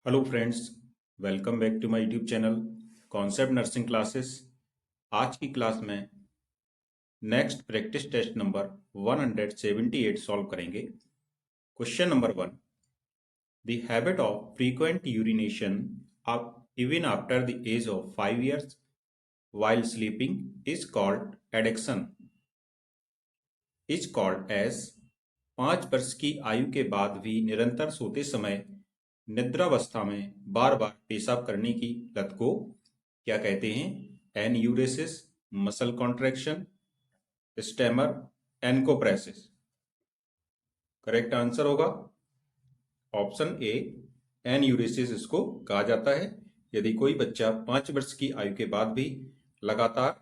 Hello friends, welcome back to my YouTube channel concept nursing classes. आज की class में next practice test number 178 solve करेंगे। Question number 1, the habit of frequent urination even after the age of 5 years while sleeping is called addiction is called as 5 वर्ष की आयु के बाद भी निरंतर सोते समय निद्रावस्था में बार बार पेशाब करने की लत को क्या कहते हैं? Enuresis, muscle contraction, stammer, encopresis. Correct answer होगा ऑप्शन ए, एन्यूरेसिस इसको कहा जाता है। यदि कोई बच्चा 5 वर्ष की आयु के बाद भी लगातार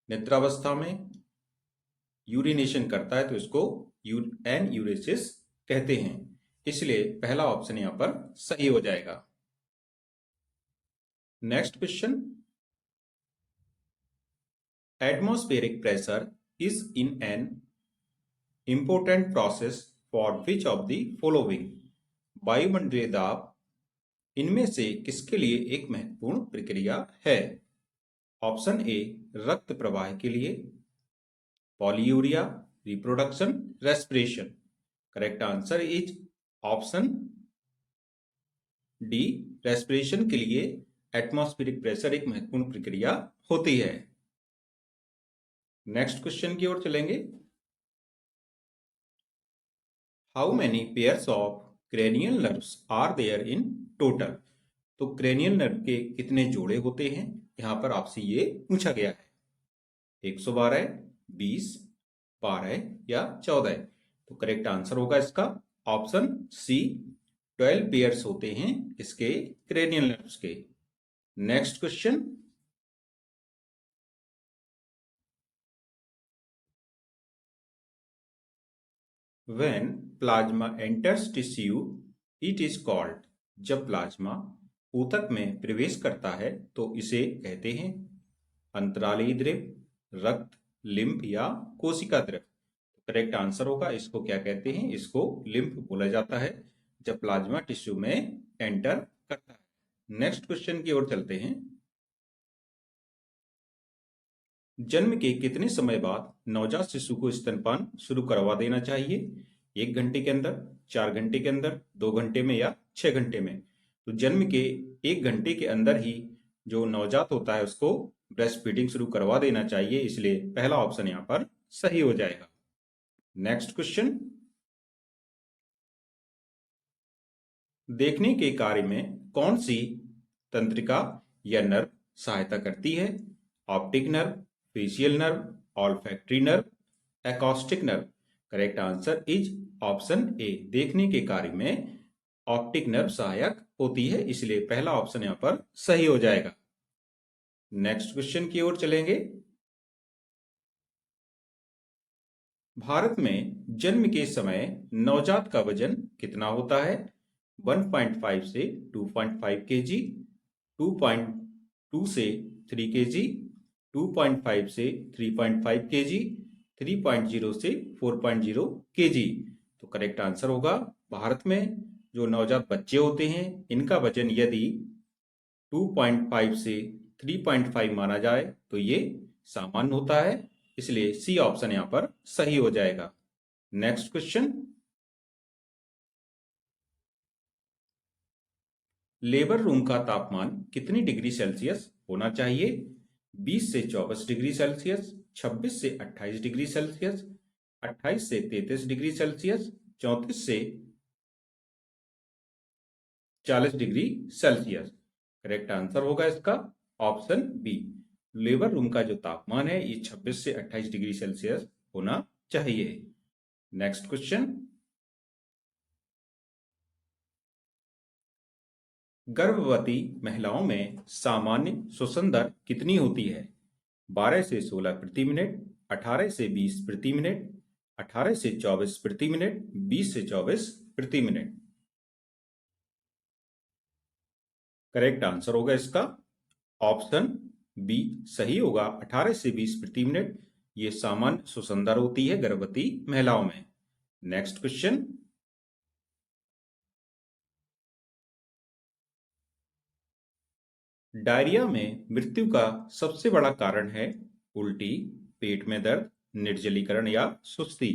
निद्रावस्था में यूरिनेशन करता है तो इसको एन्यूरेसिस कहते हैं। इसलिए पहला ऑप्शन यहां पर सही हो जाएगा। Next question, atmospheric pressure is in an important process for which of the following? वायुमंडलीय दाब इनमें से किसके लिए एक महत्वपूर्ण प्रक्रिया है? ऑप्शन ए, रक्त प्रवाह के लिए, polyuria, reproduction, respiration. Correct answer is option D, respiration के लिए एटमॉस्फेरिक प्रेशर एक महत्वपूर्ण प्रक्रिया होती है। नेक्स्ट क्वेश्चन की ओर चलेंगे। How many pairs of cranial nerves are there in total? तो क्रेनियल नर्व के कितने जोड़े होते हैं, यहां पर आपसे ये पूछा गया है। 112, 20, 12 या 14? तो करेक्ट आंसर होगा इसका ऑप्शन सी, 12 पेयर्स होते हैं इसके क्रेनियल नर्व्स के। Next question, when plasma enters tissue it is called? जब प्लाज्मा ऊतक में प्रवेश करता है तो इसे कहते हैं अंतरालीय द्रव, रक्त, लिम्फ या कोशिका द्रव। करेक्ट आंसर होगा इसको क्या कहते हैं? इसको लिम्फ बोला जाता है जब प्लाज्मा टिश्यू में एंटर करता है। नेक्स्ट क्वेश्चन की ओर चलते हैं। जन्म के कितने समय बाद नवजात शिशु को स्तनपान शुरू करवा देना चाहिए? 1 घंटे के अंदर, 4 घंटे के अंदर, 2 घंटे में या 6 घंटे में? तो जन्म के 1 घंटे के अंदर ही जो नवजात होता है उसको ब्रेस्ट फीडिंग शुरू करवा देना चाहिए, इसलिए पहला ऑप्शन यहाँ पर सही हो जाएगा। नेक्स्ट क्वेश्चन, देखने के कार्य में कौन सी तंत्रिका या नर्व सहायता करती है? Optic nerve, facial nerve, olfactory nerve, acoustic nerve. Correct answer is option A, देखने के कार्य में ऑप्टिक नर्व सहायक होती है, इसलिए पहला ऑप्शन यहां पर सही हो जाएगा। नेक्स्ट क्वेश्चन की ओर चलेंगे। भारत में जन्म के समय नवजात का वजन कितना होता है? 1.5 से 2.5 केजी, 2.2 से 3 केजी, 2.5 से 3.5 केजी, 3.0 से 4.0 केजी। तो करेक्ट आंसर होगा भारत में जो नवजात बच्चे होते हैं इनका वजन यदि 2.5 से 3.5 माना जाए तो ये सामान्य होता है, इसलिए सी ऑप्शन यहां पर सही हो जाएगा। नेक्स्ट क्वेश्चन, लेबर रूम का तापमान कितनी डिग्री सेल्सियस होना चाहिए? 20 से 24 डिग्री सेल्सियस, 26 से 28 डिग्री सेल्सियस, 28 से 33 डिग्री सेल्सियस, 34 से 40 डिग्री सेल्सियस। करेक्ट आंसर होगा इसका ऑप्शन बी, लेबर रूम का जो तापमान है ये 26 से 28 डिग्री सेल्सियस होना चाहिए। नेक्स्ट क्वेश्चन, गर्भवती महिलाओं में सामान्य श्वसन दर कितनी होती है? 12 से 16 प्रति मिनट, 18 से 20 प्रति मिनट, 18 से 24 प्रति मिनट, 20 से 24 प्रति मिनट। करेक्ट आंसर होगा इसका ऑप्शन बी सही होगा, 18 से 20 प्रति मिनट ये सामान्य श्वसन दर होती है गर्भवती महिलाओं में। नेक्स्ट क्वेश्चन, डायरिया में मृत्यु का सबसे बड़ा कारण है उल्टी, पेट में दर्द, निर्जलीकरण या सुस्ती।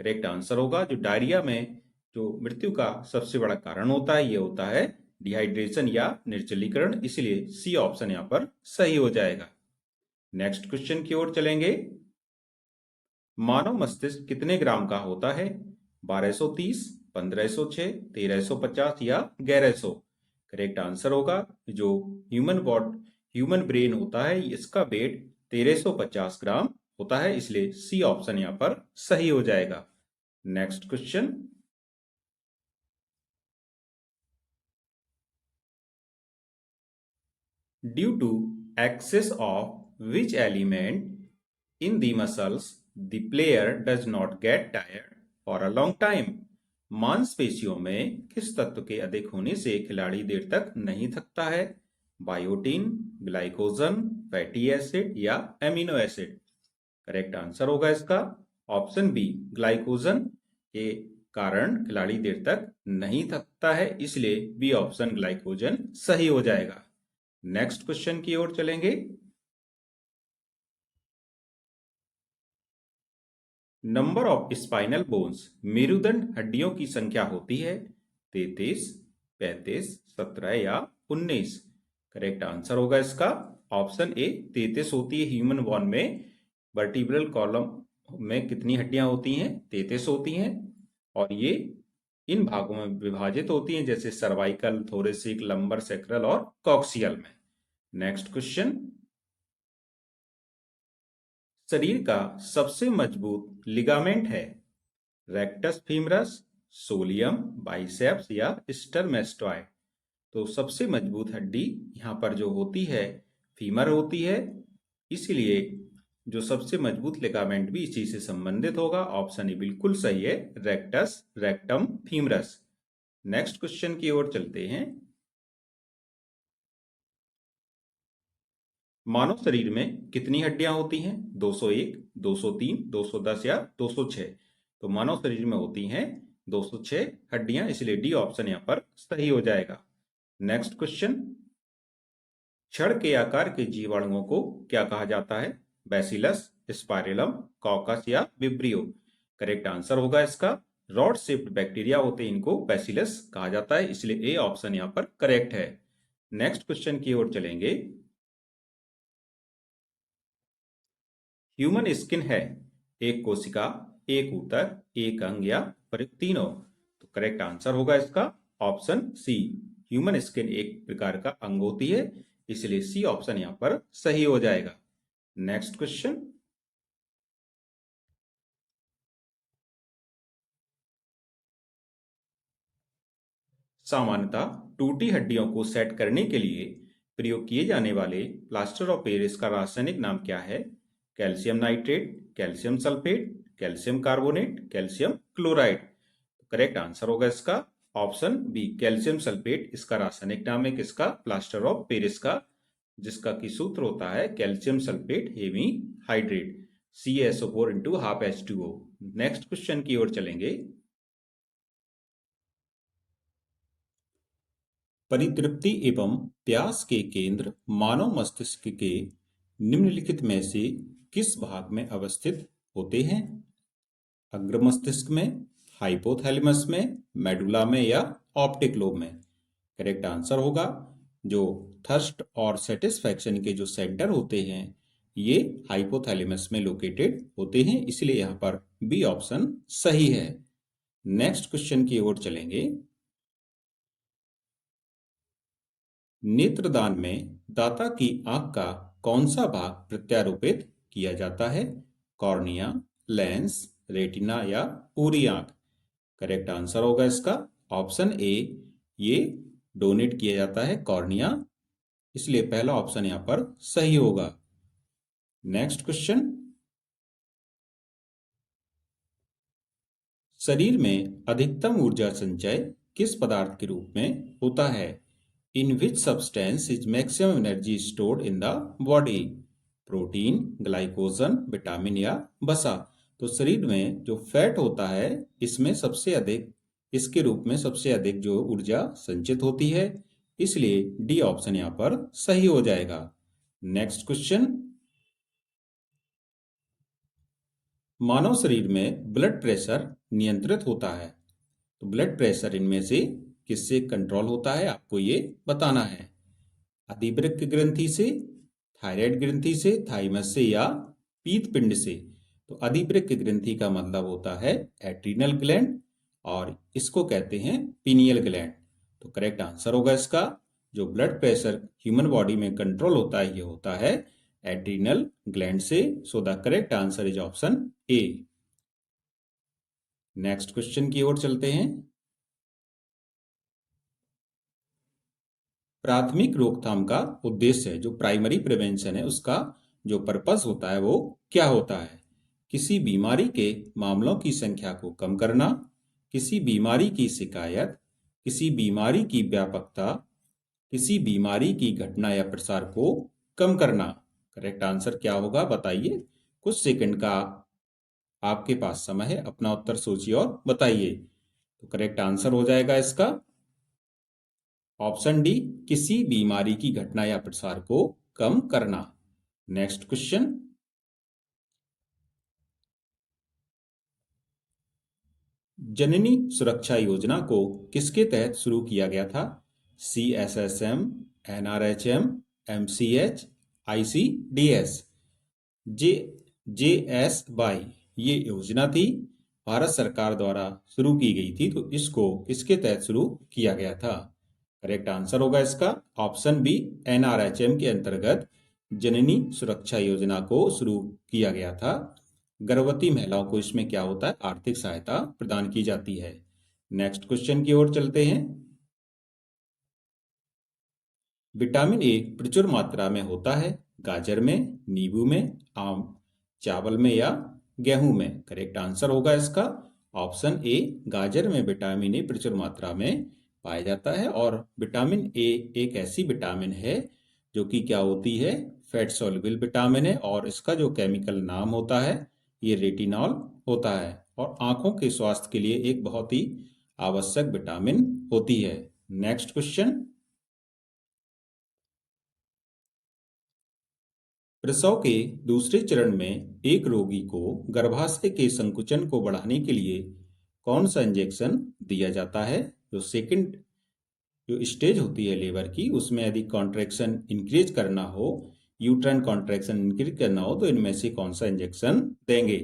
करेक्ट आंसर होगा जो डायरिया में जो मृत्यु का सबसे बड़ा कारण होता है ये होता है डिहाइड्रेशन या निर्जलीकरण, इसलिए सी ऑप्शन यहाँ पर सही हो जाएगा। नेक्स्ट क्वेश्चन की ओर चलेंगे। मानव मस्तिष्क कितने ग्राम का होता है? 1230, 1506, 1350 या 1100? करेक्ट आंसर होगा जो ह्यूमन ब्रेन होता है इसका वेट 1350 ग्राम होता है, इसलिए सी ऑप्शन यहाँ पर सही हो जाएगा। Next question. Due to excess of which element in the muscles the player does not get tired for a long time? मांसपेशियों में किस तत्व के अधिक होने से खिलाड़ी देर तक नहीं थकता है? बायोटीन, ग्लाइकोजन, फैटी एसिड या एमिनो एसिड? करेक्ट आंसर होगा इसका ऑप्शन बी, ग्लाइकोजन के कारण खिलाड़ी देर तक नहीं थकता है, इसलिए बी ऑप्शन ग्लाइकोजन सही हो जाएगा। नेक्स्ट क्वेश्चन की ओर चलेंगे। नंबर ऑफ स्पाइनल बोन्स, मेरुदंड हड्डियों की संख्या होती है 33, 35, 17 या 19? करेक्ट आंसर होगा इसका ऑप्शन ए, 33 होती है। ह्यूमन बोन में वर्टिब्रल कॉलम में कितनी हड्डियां होती हैं? 33 होती हैं, और ये इन भागों में विभाजित होती हैं जैसे सर्वाइकल, थोरेसिक, लंबर, सैक्रल और कॉक्सियल में। Next question. शरीर का सबसे मजबूत लिगामेंट है रेक्टस फीमरस, सोलियम, बाइसेप्स या स्टर्मेस्टॉय? तो सबसे मजबूत हड्डी यहाँ पर जो होती है फीमर होती है, इसलिए जो सबसे मजबूत लिगामेंट भी इसी से संबंधित होगा। ऑप्शन ए बिल्कुल सही है, रेक्टस, रेक्टम, फीमरस। नेक्स्ट क्वेश्चन की ओर चलते हैं। मानव शरीर में कितनी हड्डियां होती हैं? 201, 203, 210 या 206? तो मानव शरीर में होती हैं 206 हड्डियां, इसलिए डी ऑप्शन यहां पर सही हो जाएगा। Next question. छड़ के आकार के जीवाणुओं को क्या कहा जाता है? बैसिलस, स्पाइरेलम, कॉकस या विब्रियो? करेक्ट आंसर होगा इसका रॉड शेप्ड बैक्टीरिया होते हैं, इनको बैसिलस कहा जाता है, इसलिए ए ऑप्शन यहां पर करेक्ट है। नेक्स्ट क्वेश्चन की ओर चलेंगे। ह्यूमन स्किन है एक कोशिका, एक ऊतक, एक अंग या तीनों? तो करेक्ट आंसर होगा इसका ऑप्शन सी, ह्यूमन स्किन एक प्रकार का अंग होती है, इसलिए सी ऑप्शन यहां पर सही हो जाएगा। Next question. सामान्यतः टूटी हड्डियों को सेट करने के लिए प्रयोग किए जाने वाले प्लास्टर ऑफ पेरिस का रासायनिक नाम क्या है? Calcium nitrate, calcium sulphate, calcium carbonate, calcium chloride? Correct answer होगा इसका ऑप्शन बी, कैल्शियम सल्फेट इसका रासायनिक नाम है किसका? प्लास्टर ऑफ पेरिस का, जिसका की सूत्र होता है calcium sulphate heavy hydrate, CaSO4 into half H2O। Next question की ओर चलेंगे। परितृप्ति एवं प्यास के केंद्र मानव मस्तिष्क के निम्नलिखित में से किस भाग में अवस्थित होते हैं? अग्र मस्तिष्क में, हाइपोथैलेमस में, मेडुला में या ऑप्टिक लोब में? करेक्ट आंसर होगा जो थर्स्ट और सेटिस्फैक्शन के जो सेंटर होते हैं ये हाइपोथैलेमस में लोकेटेड होते हैं, इसलिए यहां पर बी ऑप्शन सही है। नेक्स्ट क्वेश्चन की ओर चलेंगे। नेत्रदान में दाता की आंख का कौन सा भाग प्रत्यारोपित किया जाता है? कॉर्निया, लेंस, रेटिना या पूरी आंख? करेक्ट आंसर होगा इसका ऑप्शन ए, ये डोनेट किया जाता है कॉर्निया, इसलिए पहला ऑप्शन यहां पर सही होगा। Next question. शरीर में अधिकतम ऊर्जा संचय किस पदार्थ के रूप में होता है? In which substance is maximum energy stored in the body? Protein, glycogen, vitamin या वसा? तो शरीर में जो फैट होता है इसमें सबसे अधिक, इसके रूप में सबसे अधिक जो ऊर्जा संचित होती है इसलिए डी ऑप्शन यहाँ पर सही हो जाएगा। नेक्स्ट क्वेश्चन, मानव शरीर में ब्लड प्रेशर नियंत्रित होता है, तो ब्लड प्रेशर इनमें से किससे कंट्रोल होता है, आपको ये बताना है। अधिवृक्क ग्रंथि से, थायराइड ग्रंथि से, थाइमस से या पीत पिंड से। तो अधिवृक्क ग्रंथि का मतलब होता है एड्रीनल ग्लैंड और इसको कहते हैं पीनियल ग्लैंड। तो करेक्ट आंसर होगा इसका, जो ब्लड प्रेशर ह्यूमन बॉडी में कंट्रोल होता है ये होता है एड्रीनल ग्लैंड से। So the correct answer is option A. Next question की ओर चलते हैं। प्राथमिक रोकथाम का उद्देश्य है, जो प्राइमरी प्रिवेंशन है उसका जो पर्पस होता है वो क्या होता है? किसी बीमारी के मामलों की संख्या को कम करना, किसी बीमारी की शिकायत, किसी बीमारी की व्यापकता, किसी बीमारी की घटना या प्रसार को कम करना। करेक्ट आंसर क्या होगा बताइए। कुछ सेकंड का आपके पास समय है, अपना उत्तर सोचिए और बताइए। तो करेक्ट आंसर हो जाएगा इसका ऑप्शन डी, किसी बीमारी की घटना या प्रसार को कम करना। नेक्स्ट क्वेश्चन, जननी सुरक्षा योजना को किसके तहत शुरू किया गया था? CSSM, NRHM, MCH, ICDS। जे JSY ये योजना थी, भारत सरकार द्वारा शुरू की गई थी, तो इसको किसके तहत शुरू किया गया था? करेक्ट आंसर होगा इसका ऑप्शन बी, NRHM के अंतर्गत जननी सुरक्षा योजना को शुरू किया गया था। गर्भवती महिलाओं को इसमें क्या होता है, आर्थिक सहायता प्रदान की जाती है। नेक्स्ट क्वेश्चन की ओर चलते हैं। विटामिन ए प्रचुर मात्रा में होता है गाजर में, नींबू में, आम, चावल में या गेहूं में। करेक्ट आंसर होगा इसका ऑप्शन ए, गाजर में विटामिन ए प्रचुर मात्रा में पाया जाता है। और विटामिन ए एक ऐसी विटामिन है जो कि क्या होती है, फैट सॉल्युबल विटामिन है, और इसका जो केमिकल नाम होता है ये रेटिनॉल होता है, और आंखों के स्वास्थ्य के लिए एक बहुत ही आवश्यक विटामिन होती है। नेक्स्ट क्वेश्चन, प्रसव के दूसरे चरण में एक रोगी को गर्भाशय के संकुचन को बढ़ाने के लिए कौन सा इंजेक्शन दिया जाता है? जो सेकंड जो स्टेज होती है लेबर की, उसमें यदि कॉन्ट्रैक्शन इंक्रीज करना हो, यूट्राइन कॉन्ट्रैक्शन इंक्रीज करना हो, तो इनमें से कौन सा इंजेक्शन देंगे?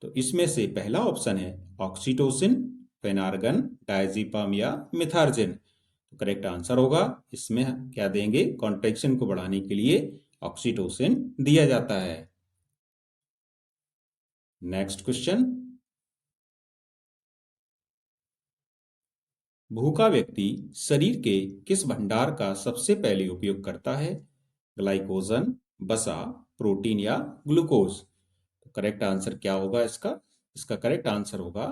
तो इसमें से पहला ऑप्शन है ऑक्सीटोसिन, फेनार्गन, डायजीपाम या मिथार्जिन। तो करेक्ट आंसर होगा इसमें क्या देंगे, कॉन्ट्रैक्शन को बढ़ाने के लिए ऑक्सीटोसिन दिया जाता है। नेक्स्ट क्वेश्चन, भूखा व्यक्ति शरीर के किस भंडार का सबसे पहले उपयोग करता है? ग्लाइकोजन, वसा, प्रोटीन या ग्लूकोज। तो करेक्ट आंसर क्या होगा इसका? इसका करेक्ट आंसर होगा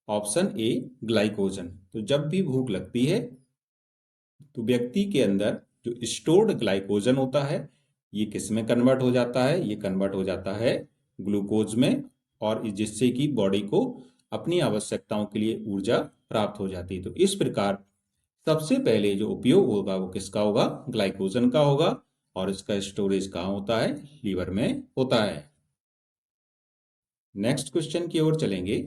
ऑप्शन ए, ग्लाइकोजन। तो जब भी भूख लगती है तो व्यक्ति के अंदर जो स्टोर्ड ग्लाइकोजन होता है ये किस में कन्वर्ट हो जाता है? ये कन्वर्ट हो जाता है ग्लूकोज में, और जिससे कि बॉडी को अपनी आवश्यकताओं के लिए ऊर्जा प्राप्त हो जाती है। तो इस प्रकार सबसे पहले जो उपयोग होगा वो किसका होगा? ग्लाइकोजन का होगा, और इसका स्टोरेज कहाँ होता है? लीवर में होता है। नेक्स्ट क्वेश्चन की ओर चलेंगे।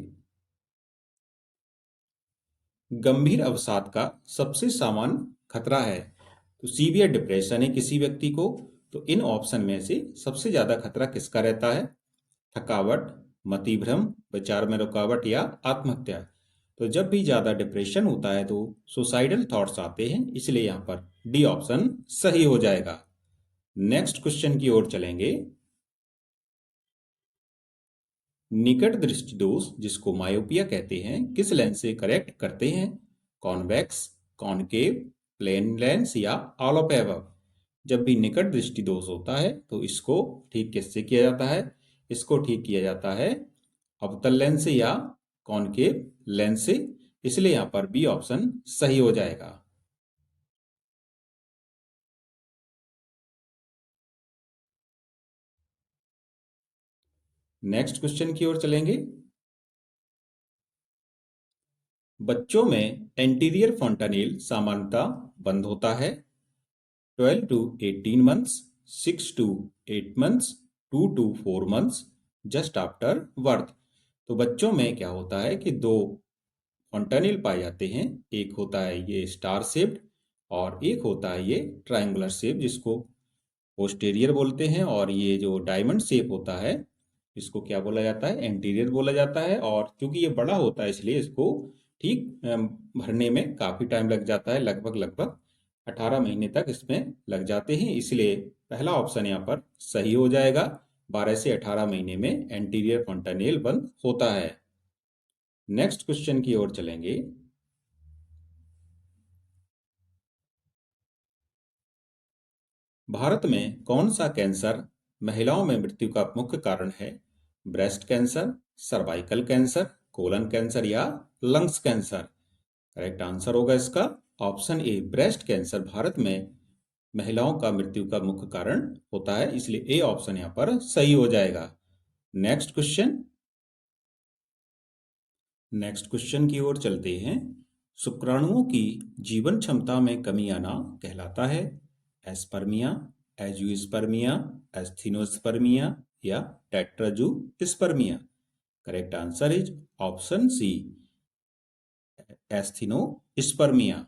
गंभीर अवसाद का सबसे सामान्य खतरा है, तो सीवियर डिप्रेशन है किसी व्यक्ति को, तो इन ऑप्शन में से सबसे ज्यादा खतरा किसका रहता है? थकावट, मतिभ्रम, विचार में रुकावट या आत्महत्या। तो जब भी ज्यादा डिप्रेशन होता है तो सुसाइडल थॉट्स आते हैं, इसलिए यहाँ पर डी ऑप्शन सही हो जाएगा। नेक्स्ट क्वेश्चन की ओर चलेंगे। निकट दृष्टि दोष, जिसको मायोपिया कहते हैं, किस लेंस से करेक्ट करते हैं? कॉन्वेक्स, कॉनकेव, प्लेन लेंस या ऑल ऑफ एबव। जब भी निकट दृष्टि दोष होता है तो इसको ठीक किससे किया जाता है? इसको ठीक किया जाता है अवतल लेंस से या कॉनकेव लेंस से, इसलिए यहां पर बी ऑप्शन सही हो जाएगा। नेक्स्ट क्वेश्चन की ओर चलेंगे। बच्चों में एंटीरियर फॉन्टानेल सामान्यतः बंद होता है 12 to 18 months, 6 to 8 months, 2 to 4 months just after birth। तो बच्चों में क्या होता है कि दो फॉन्टानेल पाए जाते हैं, एक होता है ये स्टार शेप्ड और एक होता है ये ट्रायंगुलर शेप जिसको पोस्टेरियर बोलते हैं, और ये जो डायमंड शेप होता है इसको क्या बोला जाता है, एंटीरियर बोला जाता है। और क्योंकि ये बड़ा होता है इसलिए इसको ठीक भरने में काफ़ी टाइम लग जाता है, लगभग लगभग 18 महीने तक इसमें लग जाते हैं, इसलिए पहला ऑप्शन यहाँ पर सही हो जाएगा। 12 से 18 महीने में एंटीरियर फॉन्टानेल बंद होता है। नेक्स्ट क्वेश्चन की ओर चलेंगे। भारत में कौन सा कैंसर महिलाओं में मृत्यु का मुख्य कारण है? Breast cancer, cervical cancer, colon cancer या लंग्स कैंसर? करेक्ट आंसर होगा इसका option A, breast cancer Bharat में महिलाओं का मृत्यु का मुख्य कारण होता है, इसलिए ए ऑप्शन यहाँ पर सही हो जाएगा। नेक्स्ट क्वेश्चन की ओर चलते हैं। शुक्राणुओं की जीवन क्षमता में कमी आना कहलाता है एस्पर्मिया, एजुस्पर्मिया, एस्थीनोस्पर्मिया या teratozoospermia? Correct answer is option C, एस्थीनोस्पर्मिया।